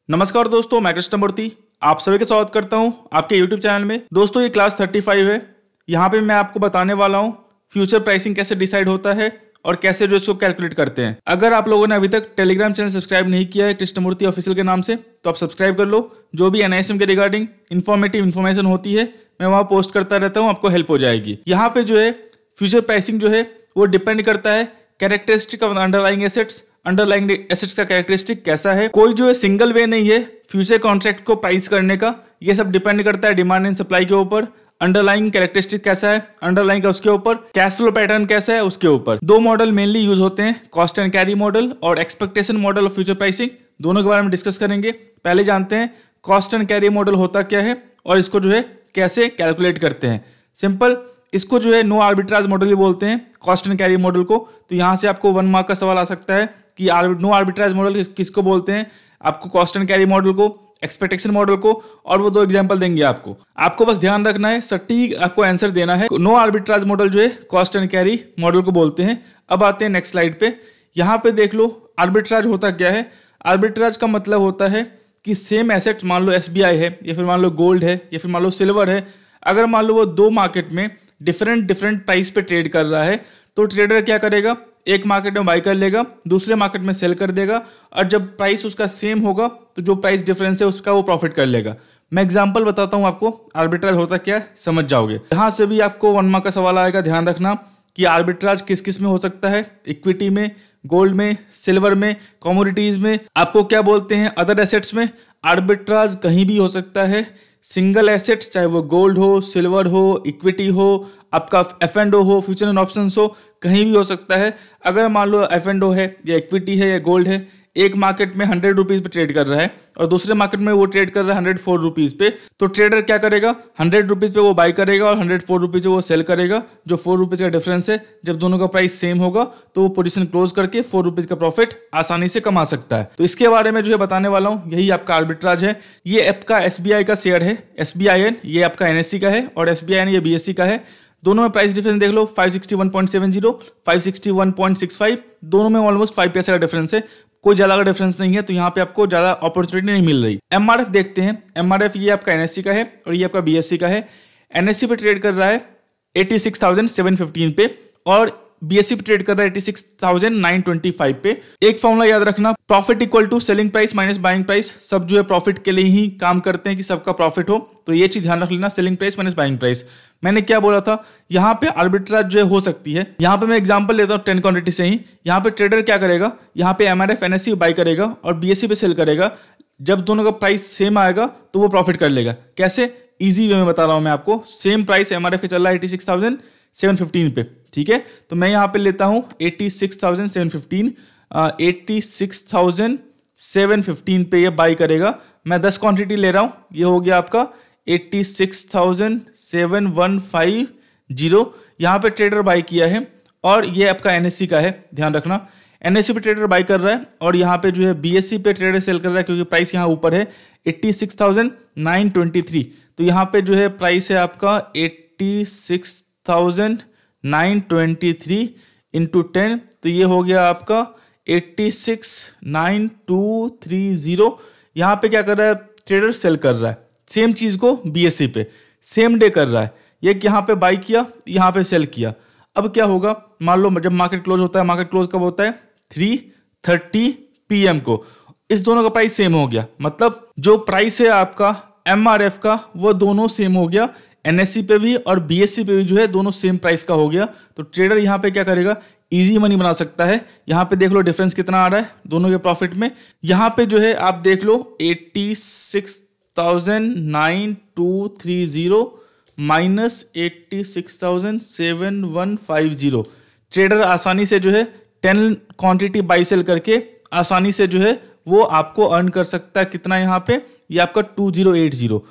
नमस्कार दोस्तों, मैं कृष्णमूर्ति आप सभी का स्वागत करता हूं आपके YouTube चैनल में। दोस्तों ये क्लास 35 है। यहां पे मैं आपको बताने वाला हूं फ्यूचर प्राइसिंग कैसे डिसाइड होता है और कैसे जो इसको कैलकुलेट करते हैं। अगर आप लोगों ने अभी तक टेलीग्राम चैनल सब्सक्राइब नहीं किया है कृष्णमूर्ति ऑफिशियल के नाम से, तो आप सब्सक्राइब कर लो। जो भी NISM के रिगार्डिंग इन्फॉर्मेटिव इन्फॉर्मेशन होती है मैं वहाँ पोस्ट करता रहता हूँ, आपको हेल्प हो जाएगी। यहाँ पे जो है फ्यूचर प्राइसिंग जो है वो डिपेंड करता है characteristic of underlying assets. Underlying assets का कैरेक्टरिस्टिक कैसा है, कोई जो है सिंगल वे नहीं है फ्यूचर कॉन्ट्रैक्ट को प्राइस करने का। ये सब डिपेंड करता है डिमांड एंड सप्लाई के ऊपर। अंडरलाइंग कैरेक्टरिस्टिक कैसा है अंडरलाइंग का, उसके ऊपर कैश फ्लो पैटर्न कैसा है उसके ऊपर। दो मॉडल मेनली यूज होते हैं, कॉस्ट एंड कैरी मॉडल और expectation model of future pricing. दोनों के बारे में डिस्कस करेंगे। पहले जानते हैं कॉस्ट एंड कैरी मॉडल होता क्या है और इसको जो है कैसे कैलकुलेट करते हैं। सिंपल, इसको जो है नो आर्बिट्राज मॉडल भी बोलते हैं कॉस्ट एंड कैरी मॉडल को। तो यहाँ से आपको 1 मार्क का सवाल आ सकता है कि नो आर्बिट्राज मॉडल किसको बोलते हैं, आपको कॉस्ट एंड कैरी मॉडल को, एक्सपेक्टेशन मॉडल को, और वो दो एग्जांपल देंगे आपको बस ध्यान रखना है, सटीक आपको आंसर देना है। नो आर्बिट्राज मॉडल जो है कॉस्ट एंड कैरी मॉडल को बोलते हैं। अब आते हैं नेक्स्ट स्लाइड पे। यहाँ पे देख लो आर्बिट्राज होता क्या है। आर्बिट्राज का मतलब होता है कि सेम एसेट्स, मान लो SBI है या फिर मान लो गोल्ड है या फिर मान लो सिल्वर है, अगर मान लो वो दो मार्केट में डिफरेंट प्राइस पे ट्रेड कर रहा है, तो ट्रेडर क्या करेगा, एक मार्केट में बाई कर लेगा, दूसरे मार्केट में सेल कर देगा, और जब प्राइस उसका सेम होगा तो जो प्राइस डिफरेंस है उसका वो प्रॉफिट कर लेगा। मैं एग्जांपल बताता हूँ आपको आर्बिट्राज होता क्या है, समझ जाओगे। यहाँ से भी आपको 1 मार्क का सवाल आएगा। ध्यान रखना कि आर्बिट्राज किस किस में हो सकता है, इक्विटी में, गोल्ड में, सिल्वर में, कमोडिटीज में, आपको क्या बोलते हैं अदर एसेट्स में। आर्बिट्राज कहीं भी हो सकता है, सिंगल एसेट्स, चाहे वो गोल्ड हो, सिल्वर हो, इक्विटी हो, आपका F&O हो, फ्यूचर एंड ऑप्शंस हो, कहीं भी हो सकता है। अगर मान लो F&O है या इक्विटी है या गोल्ड है, एक मार्केट में 100 रुपीज पे ट्रेड कर रहा है और दूसरे मार्केट में वो ट्रेड कर रहा है 104 रुपीज पे, तो ट्रेडर क्या करेगा, 100 रुपीज पे वो बाई करेगा और 104 रुपीज पे वो सेल करेगा। जो 4 रुपीज का डिफरेंस है, जब दोनों का प्राइस सेम होगा तो वो पोजीशन क्लोज करके 4 रुपीज का प्रॉफिट आसानी से कमा सकता है। तो इसके बारे में जो है बताने वाला हूँ, यही आपका आर्बिट्राज है। ये आपका SBI का शेयर है, SBIN, ये आपका NSE का है, और SBIN ये BSE का है। दोनों में प्राइस डिफरेंस देख लो, 561.70, 561.65, दोनों में ऑलमोस्ट 5 पैसे का डिफरेंस है, कोई ज्यादा का डिफरेंस नहीं है। तो यहाँ पे आपको ज्यादा अपॉर्चुनिटी नहीं मिल रही। MRF देखते हैं। MRF ये आपका NSE का है और ये आपका BSE का है। NSE पे ट्रेड कर रहा है 86,715 पे और BSE पे ट्रेड कर रहा है 86,925 पे। एक फॉर्मूला याद रखना, profit equal to selling price minus buying price. सब जो है प्रॉफिट के लिए ही काम करते हैं कि सबका प्रॉफिट हो, तो ये चीज ध्यान रख लेना, selling price minus buying price. मैंने क्या बोला था, यहाँ पे आर्बिट्राज जो है हो सकती है। यहाँ पे मैं एग्जांपल लेता हूँ 10 क्वांटिटी से ही। यहाँ पे ट्रेडर क्या करेगा, यहाँ पे MRF NSE बाई करेगा और BSE पे सेल करेगा। जब दोनों का प्राइस सेम आएगा तो वो प्रॉफिट कर लेगा। कैसे, इजी वे में बता रहा हूँ मैं आपको। सेम प्राइस MRF के चल रहा है 86,715 पे, ठीक है। तो मैं यहाँ पे लेता हूँ 86,715, 86,715 पे ये बाई करेगा। मैं 10 क्वांटिटी ले रहा हूँ, ये हो गया आपका 86,715 यहाँ पे ट्रेडर बाई किया है और ये आपका NSE का है। ध्यान रखना NSE पे ट्रेडर बाई कर रहा है और यहाँ पे जो है BSE पे ट्रेडर सेल कर रहा है, क्योंकि प्राइस यहाँ ऊपर है 86,923। तो यहाँ पे जो है प्राइस है आपका 86,923 इंटू 10, तो ये हो गया आपका 86,9230। यहाँ पे क्या कर रहा है, ट्रेडर सेल कर रहा है सेम चीज को BSE पे, सेम डे कर रहा है। ये यहाँ पे बाई किया, यहाँ पे सेल किया। अब क्या होगा, मान लो जब मार्केट क्लोज होता है, मार्केट क्लोज कब होता है 3:30 PM को, इस दोनों का प्राइस सेम हो गया। मतलब जो प्राइस है आपका MRF का वो दोनों सेम हो गया, NSE पे भी और BSE पे भी जो है दोनों सेम प्राइस का हो गया। तो ट्रेडर यहाँ पे क्या करेगा, इजी मनी बना सकता है। यहाँ पे देख लो डिफरेंस कितना आ रहा है दोनों के प्रॉफिट में। यहाँ पे जो है आप देख लो 86,923 माइनस 86,715। ट्रेडर आसानी से जो है 10 क्वांटिटी बाई सेल करके आसानी से जो है वो आपको अर्न कर सकता है। कितना यहाँ पे, ये आपका 2080,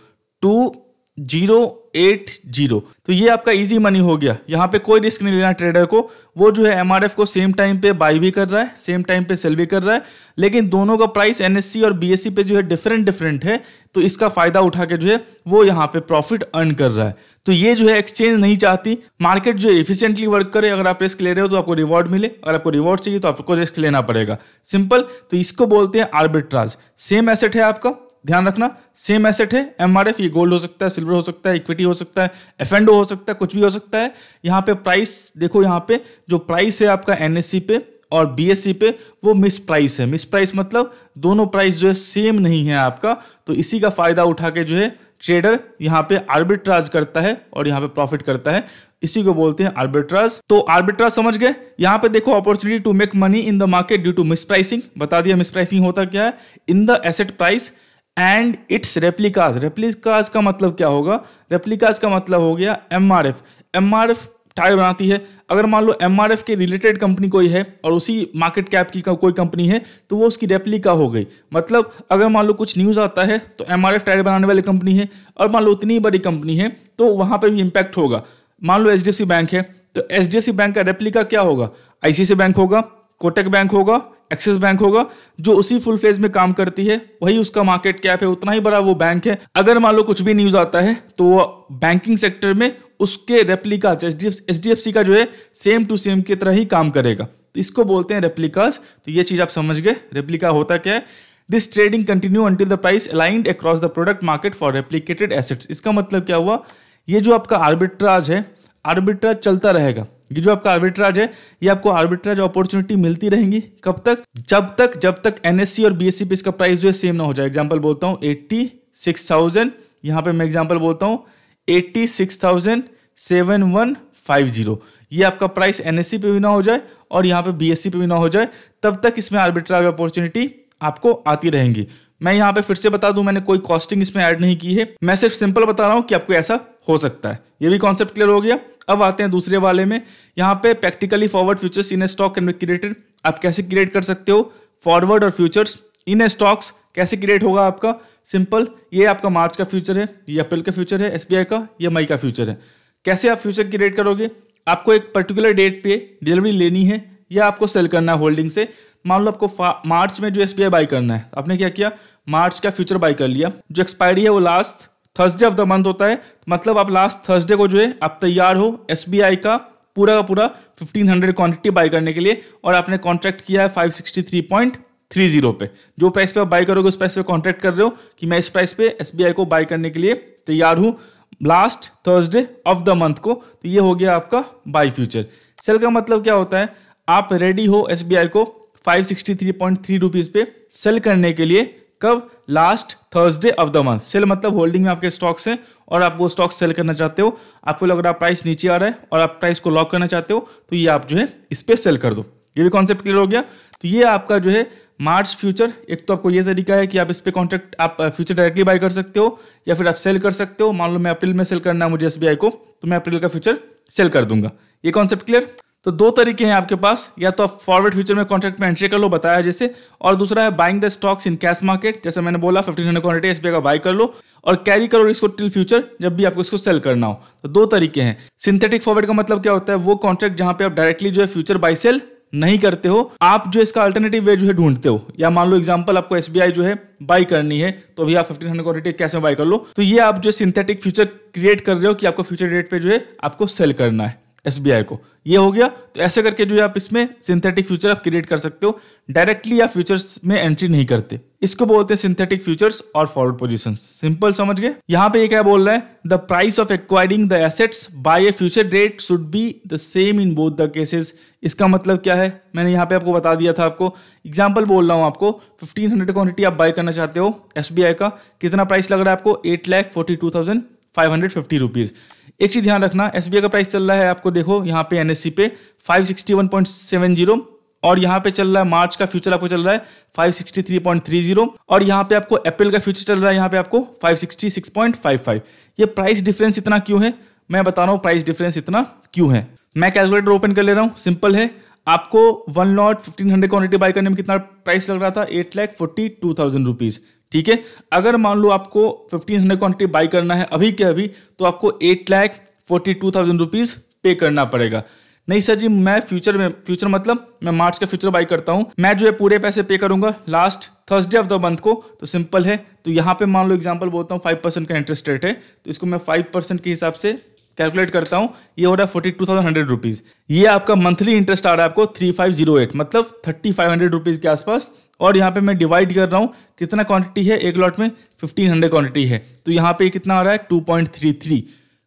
080। तो ये आपका इजी मनी हो गया। यहाँ पे कोई रिस्क नहीं लेना ट्रेडर को। वो जो है एमआरएफ को सेम टाइम पे बाई भी कर रहा है, सेम टाइम पे सेल भी कर रहा है, लेकिन दोनों का प्राइस एनएससी और बीएससी पे जो है डिफरेंट है। तो इसका फायदा उठा के जो है वो यहाँ पे प्रॉफिट अर्न कर रहा है। तो ये जो है एक्सचेंज नहीं चाहती मार्केट जो एफिशिएंटली वर्क करे। अगर आप रिस्क ले रहे हो तो आपको रिवॉर्ड मिले, अगर आपको रिवॉर्ड चाहिए तो आपको रिस्क लेना पड़ेगा। सिंपल। तो इसको बोलते हैं आर्बिट्राज। सेम एसेट है आपका, ध्यान रखना, सेम एसेट है एमआरएफ। ये गोल्ड हो सकता है, सिल्वर हो सकता है, इक्विटी हो सकता है, एफएनडो हो सकता है, कुछ भी हो सकता है। यहाँ पे प्राइस देखो, यहाँ पे जो प्राइस है आपका एनएससी पे और बीएससी पे वो मिस प्राइस है। मिस प्राइस मतलब दोनों प्राइस जो है सेम नहीं है आपका। तो इसी का फायदा उठा के जो है ट्रेडर यहाँ पे आर्बिट्राज करता है और यहाँ पे प्रॉफिट करता है। इसी को बोलते हैं आर्बिट्राज। तो आर्बिट्राज समझ गए। यहाँ पे देखो, opportunity to make money in the market due to mispricing. बता दिया मिस प्राइसिंग होता क्या है। In the asset price and its replicas. Replicas का मतलब क्या होगा? रेप्लिकाज का मतलब हो गया एमआरएफ। एमआरएफ टायर बनाती है। अगर मान लो एमआरएफ के रिलेटेड कंपनी कोई है और उसी मार्केट कैप की कोई कंपनी है तो वो उसकी रेप्लिका हो गई। मतलब अगर मान लो कुछ न्यूज़ आता है तो एमआरएफ टायर बनाने वाली कंपनी है और मान लो उतनी बड़ी कंपनी है तो वहाँ पे भी इम्पैक्ट होगा। मान लो एचडीएफसी बैंक है तो एचडीएफसी बैंक का रेप्लिका क्या होगा? आईसीआईसी बैंक होगा, कोटक बैंक होगा, एक्सिस बैंक होगा। जो उसी फुल फेज में काम करती है वही उसका मार्केट कैप है, उतना ही बड़ा वो बैंक है। अगर मान लो कुछ भी न्यूज आता है तो वो बैंकिंग सेक्टर में उसके रेप्लिका एचडीएफसी का जो है सेम टू सेम की तरह ही काम करेगा। तो इसको बोलते हैं रेप्लिकास। तो ये चीज आप समझ गए, रेप्लिका होता क्या है। This trading continue until the price aligned across the product market for replicated assets. इसका मतलब क्या हुआ? ये जो आपका आर्बिट्राज है, आर्बिट्राज चलता रहेगा। ये जो आपका आर्बिट्राज है ये आपको आर्बिट्राज अपॉर्चुनिटी मिलती रहेंगी। कब तक? जब तक एनएससी और बीएससी पे इसका प्राइस जो है सेम ना हो जाए। एग्जांपल बोलता हूँ 86,000, यहाँ पे मैं एग्जांपल बोलता हूँ 86,7150। ये आपका प्राइस एनएससी पे भी ना हो जाए और यहाँ पे बीएससी पे भी ना हो जाए, तब तक इसमें आर्बिट्राज अपॉर्चुनिटी आपको आती रहेंगी। मैं यहाँ पे फिर से बता दूं, मैंने कोई कॉस्टिंग इसमें ऐड नहीं की है। मैं सिर्फ सिंपल बता रहा हूँ कि आपको ऐसा हो सकता है। ये भी कॉन्सेप्ट क्लियर हो गया। अब आते हैं दूसरे वाले में। यहाँ पे practically forward futures in A stock can be created. आप कैसे क्रिएट कर सकते हो फॉरवर्ड और फ्यूचर्स इन ए स्टॉक्स? कैसे क्रिएट होगा आपका? सिंपल। ये आपका मार्च का फ्यूचर है, ये अप्रैल का फ्यूचर है एसबीआई का, ये मई का फ्यूचर है। कैसे आप फ्यूचर क्रिएट करोगे? आपको एक पर्टिकुलर डेट पे डिलीवरी लेनी है या आपको सेल करना है होल्डिंग से। मान लो आपको मार्च में जो एसबीआई बाई करना है, आपने क्या किया? मार्च का फ्यूचर बाई कर लिया। जो एक्सपायरी है वो last Thursday of the month होता है। मतलब आप लास्ट थर्सडे को जो है आप तैयार हो एसबीआई का पूरा 1500 क्वांटिटी बाई करने के लिए, और आपने कॉन्ट्रैक्ट किया है 563.30 पे। जो प्राइस पे आप बाई करोगे उस प्राइस पे कॉन्ट्रैक्ट कर रहे हो कि मैं इस प्राइस पे एसबीआई को बाई करने के लिए तैयार हूँ last Thursday of the month को। तो ये हो गया आपका बाई फ्यूचर। सेल का मतलब क्या होता है? आप रेडी हो एसबीआई को 563.3 रुपीज पे सेल करने के लिए। कब? Last Thursday of the month. Sell मतलब होल्डिंग में आपके स्टॉक्स हैं और आप वो स्टॉक सेल करना चाहते हो। आपको लग रहा है प्राइस नीचे आ रहा है और आप प्राइस को लॉक करना चाहते हो, तो ये आप जो है इस पे सेल कर दो। ये भी कॉन्सेप्ट क्लियर हो गया। तो ये आपका जो है मार्च फ्यूचर। एक तो आपको ये तरीका है कि आप इस पे कॉन्ट्रैक्ट आप फ्यूचर डायरेक्टली बाय कर सकते हो या फिर आप सेल कर सकते हो। मान लो मैं अप्रैल में सेल करना है मुझे एसबीआई को, तो मैं अप्रैल का फ्यूचर सेल कर दूंगा। ये कॉन्सेप्ट क्लियर? तो दो तरीके हैं आपके पास, या तो आप फॉरवर्ड फ्यूचर में कॉन्ट्रैक्ट में एंट्री कर लो बताया जैसे, और दूसरा है buying the stocks in cash market. जैसे मैंने बोला 1500 क्वांटिटी एसबीआई का बाय कर लो और कैरी करो इसको टिल फ्यूचर जब भी आपको इसको सेल करना हो। तो दो तरीके हैं। सिंथेटिक फॉरवर्ड का मतलब क्या होता है? वो कॉन्ट्रैक्ट जहां पे आप डायरेक्टली जो है फ्यूचर बाय सेल नहीं करते हो, आप जो इसका अल्टरनेटिव वे जो है ढूंढते हो। या मान लो एग्जांपल आपको एसबीआई जो है बाई करनी है तो अभी आप 1500 क्वांटिटी कैश में बाय कर लो। तो ये आप जो सिंथेटिक फ्यूचर क्रिएट कर रहे हो कि आपको फ्यूचर डेट पे जो है आपको सेल करना है एसबीआई को। ये हो गया। तो ऐसे करके जो है आप इसमें सिंथेटिक फ्यूचर आप क्रिएट कर सकते हो। डायरेक्टली आप फ्यूचर्स में एंट्री नहीं करते। इसको बोलते हैं सिंथेटिक फ्यूचर्स और फॉरवर्ड पोजीशंस। सिंपल समझ गए? यहाँ पे ये क्या बोल रहा है? The price of acquiring the assets by a future date should be the same in both the cases. इसका मतलब क्या है? मैंने यहाँ पे आपको बता दिया था। आपको एग्जाम्पल बोल रहा हूँ। आपको 1500 क्वांटिटी आप बाय करना चाहते हो एसबीआई का। कितना प्राइस लग रहा है आपको? 8,42,550 रुपीज। एक चीज ध्यान रखना, एसबीआई का प्राइस चल रहा है आपको देखो यहाँ पे एनएससी पे 561.70, और यहाँ पे चल रहा है मार्च का फ्यूचर आपको चल रहा है 563.30, और यहाँ पे आपको अप्रैल का फ्यूचर चल रहा है यहाँ पे आपको 566.55। ये प्राइस डिफरेंस इतना क्यों है? मैं बता रहा हूँ प्राइस डिफरेंस इतना क्यों है। मैं कैलकुलेटर ओपन कर ले रहा हूँ। सिंपल है, आपको 1 लॉट 1500 क्वांटिटी बाय करने में कितना प्राइस लग रहा था? 8,42,000 रुपीज। ठीक है। अगर मान लो आपको 1500 क्वांटिटी बाई करना है अभी के अभी, तो आपको 8,42,000 रुपीज़ पे करना पड़ेगा। नहीं सर जी, मैं फ्यूचर मतलब मैं मार्च का फ्यूचर बाई करता हूँ, मैं जो है पूरे पैसे पे करूंगा last Thursday of the month को। तो सिंपल है, तो यहाँ पे मान लो एग्जांपल बोलता हूँ 5% का इंटरेस्ट रेट है, तो इसको मैं 5% के हिसाब से कैलकुलेट करता हूँ। ये हो रहा है 42,100 रुपीज़। ये आपका मंथली इंटरेस्ट आ रहा है आपको 3508, मतलब 3500 रुपीज़ के आसपास। और यहाँ पे मैं डिवाइड कर रहा हूँ, कितना क्वांटिटी है एक लॉट में, 1500 क्वांटिटी है, तो यहाँ पे कितना आ रहा है 2.33।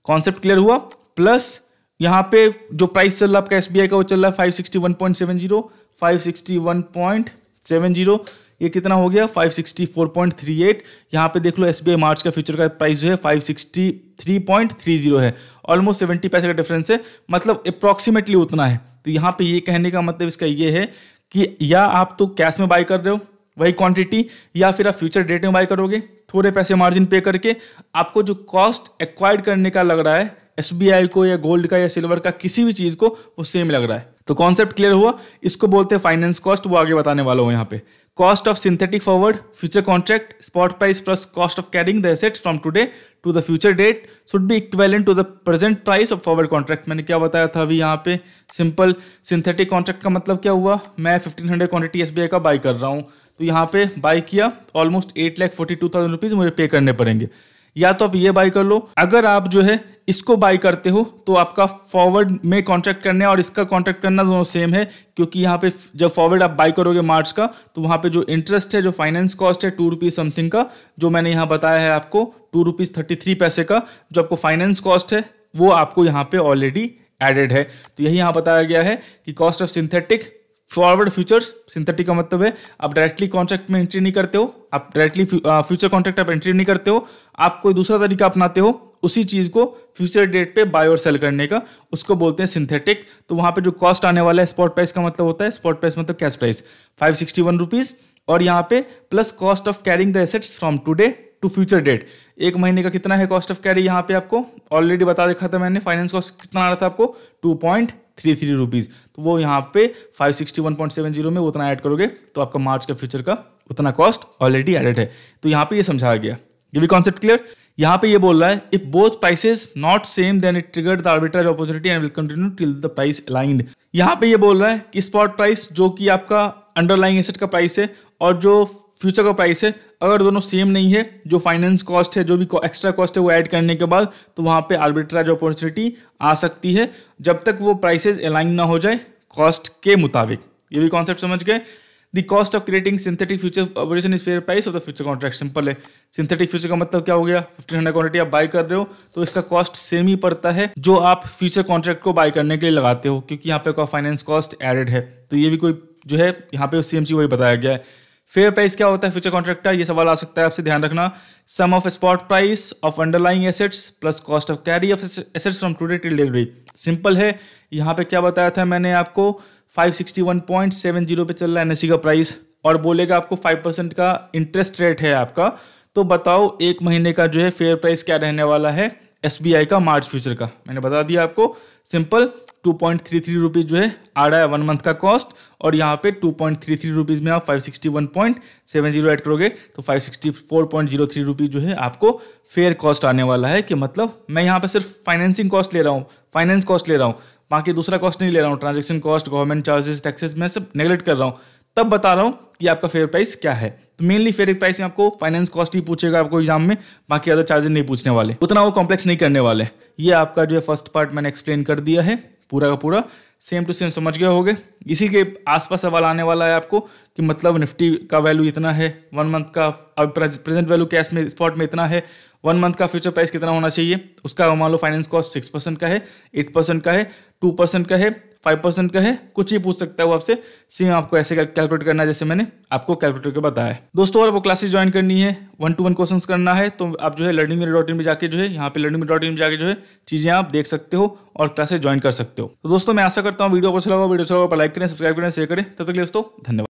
कॉन्सेप्ट क्लियर हुआ। प्लस यहाँ पे जो प्राइस चल रहा है आपका एसबीआई का, वो चल रहा है 561.70, 561.70, ये कितना हो गया 564.38। यहाँ पे देख लो एसबीआई मार्च का फ्यूचर का प्राइस जो है 563.30 है, ऑलमोस्ट 70 पैसे का डिफरेंस है, मतलब अप्रॉक्सीमेटली उतना है। तो यहाँ पे ये कहने का मतलब इसका ये है कि या आप तो कैश में बाई कर रहे हो वही क्वांटिटी, या फिर आप फ्यूचर डेट में बाई करोगे थोड़े पैसे मार्जिन पे करके, आपको जो कॉस्ट एक्वायर्ड करने का लग रहा है एसबीआई को या गोल्ड का या सिल्वर का किसी भी चीज को, वो सेम लग रहा है। तो कॉन्सेप्ट क्लियर हुआ। इसको बोलते हैं फाइनेंस कॉस्ट, वो आगे बताने वाला हूं। यहाँ पे cost of synthetic forward future contract spot price plus cost of carrying the assets from today to the future date should be equivalent to the present price of forward contract. मैंने क्या बताया था अभी यहाँ पे, सिंपल सिंथेटिक कॉन्ट्रैक्ट का मतलब क्या हुआ, मैं 1500 क्वांटिटी एसबीआई का बाई कर रहा हूँ, तो यहाँ पे बाई किया, ऑलमोस्ट 8,42,000 रुपीज़ मुझे पे करने पड़ेंगे। या तो आप ये बाई कर लो, अगर आप जो है इसको बाई करते हो तो आपका फॉरवर्ड में कॉन्ट्रैक्ट करना और इसका कॉन्ट्रैक्ट करना दोनों सेम है, क्योंकि यहाँ पे जब फॉरवर्ड आप बाई करोगे मार्च का, तो वहाँ पे जो इंटरेस्ट है, जो फाइनेंस कॉस्ट है 2 रुपीज़ समथिंग का, जो मैंने यहाँ बताया है आपको 2 रुपीज़ 33 पैसे का, जो आपको फाइनेंस कॉस्ट है वो आपको यहाँ पे ऑलरेडी एडेड है। तो यही यहाँ बताया गया है कि cost of synthetic forward futures, synthetic का मतलब है आप डायरेक्टली कॉन्ट्रैक्ट में एंट्री नहीं करते हो, आप डायरेक्टली फ्यूचर कॉन्ट्रैक्ट आप एंट्री नहीं करते हो, आप कोई दूसरा तरीका अपनाते हो उसी चीज़ को फ्यूचर डेट पे बाय और सेल करने का, उसको बोलते हैं सिंथेटिक। तो वहाँ पे जो कॉस्ट आने वाला है, स्पॉट प्राइस का मतलब होता है, स्पॉट प्राइस मतलब कैश प्राइस 561 रुपीज़, और यहाँ पे plus cost of carrying the assets from today to future date. एक महीने का कितना है कॉस्ट ऑफ कैरी, यहाँ पे आपको ऑलरेडी बता देखा था मैंने, फाइनेंस कॉस्ट कितना आ रहा था आपको 2.33 रुपीज़, तो वो यहाँ पे 561.70 में उतना ऐड करोगे तो आपका मार्च का फ्यूचर का उतना कॉस्ट ऑलरेडी एडेड है। तो यहाँ पे ये समझाया गया, ये भी कॉन्सेप्ट क्लियर। यहाँ पे ये बोल रहा है if both prices not same then it triggered the arbitrage opportunity and will continue till the price aligned. यहाँ पे ये बोल रहा है कि स्पॉट प्राइस जो कि आपका अंडरलाइंग एसेट का प्राइस है और जो फ्यूचर का प्राइस है, अगर दोनों सेम नहीं है, जो फाइनेंस कॉस्ट है, जो भी एक्स्ट्रा कॉस्ट है वो ऐड करने के बाद, तो वहाँ पे आर्बिट्रेज अपॉर्चुनिटी आ सकती है जब तक वो प्राइसेस अलाइन ना हो जाए कॉस्ट के मुताबिक। ये भी कॉन्सेप्ट समझ गए। The cost of creating synthetic future operation is fair price of the future contract. Simple है, सिंथेटिक फ्यूचर का मतलब क्या हो गया, 1500 क्वांटिटी आप बाय कर रहे हो तो इसका कॉस्ट सेम ही पड़ता है जो आप फ्यूचर कॉन्ट्रैक्ट को बाय करने के लिए लगाते हो, क्योंकि यहाँ पे फाइनेंस कॉस्ट एडेड है। तो ये भी कोई जो है यहाँ पे सेम चीज वही बताया गया है। फेयर प्राइस क्या होता है फ्यूचर कॉन्ट्रैक्ट का, ये सवाल आ सकता है आपसे, ध्यान रखना। Sum of spot price of underlying assets plus cost of carry of assets from today till delivery. Simple है, यहाँ पे क्या बताया था मैंने आपको, 561.70 पे चल रहा है एनएससी का प्राइस, और बोलेगा आपको 5% का इंटरेस्ट रेट है आपका। तो बताओ एक महीने का जो है फेयर प्राइस क्या रहने वाला है एसबीआई का मार्च फ्यूचर का, मैंने बता दिया आपको। सिंपल 2.33 रुपीज़ जो है आ रहा है 1 मंथ का कॉस्ट, और यहाँ पे 2.33 रुपीज़ में आप 561.70 ऐड करोगे तो 564.03 रुपीज़ जो है आपको फेयर कॉस्ट आने वाला है। कि मतलब मैं यहाँ पे सिर्फ फाइनेंसिंग कॉस्ट ले रहा हूँ, फाइनेंस कॉस्ट ले रहा हूँ, बाकी दूसरा कॉस्ट नहीं ले रहा हूँ, transaction cost, government charges, taxes मैं सब नेगलेक्ट कर रहा हूँ, तब बता रहा हूँ कि आपका फेयर प्राइस क्या है। तो मेनली फेयर प्राइस में आपको फाइनेंस कॉस्ट ही पूछेगा आपको एग्जाम में, बाकी अदर चार्जेस नहीं पूछने वाले, उतना वो कॉम्प्लेक्स नहीं करने वाले। ये आपका जो है फर्स्ट पार्ट मैंने एक्सप्लेन कर दिया है, पूरा का पूरा सेम टू सेम समझ गए होगे। इसी के आसपास सवाल आने वाला है आपको कि मतलब निफ्टी का वैल्यू इतना है, 1 मंथ का अब प्रेजेंट वैल्यू कैश में स्पॉट में इतना है, 1 मंथ का फ्यूचर प्राइस कितना होना चाहिए, उसका मान लो फाइनेंस कॉस्ट 6% का है, 8% का है, 2% का है, 5% का है, कुछ ही पूछ सकता है वो आपसे। सेम आपको ऐसे कैलकुलेट करना है जैसे मैंने आपको कैलकुलेट करके बताया है। दोस्तों और वो क्लासेस ज्वाइन करनी है, 1-to-1 क्वेश्चंस करना है, तो आप जो है learningmedia.in में जाके जो है यहाँ पे learningmedia.in में जाके जो है चीज़ें आप देख सकते हो और क्लासेस ज्वाइन कर सकते हो। तो दोस्तों मैं आशा करता हूँ वीडियो को अच्छा लगा, वीडियो अच्छा लगा लाइक करें, सब्सक्राइब करें, शेयर करें। तब तक के लिए दोस्तों धन्यवाद।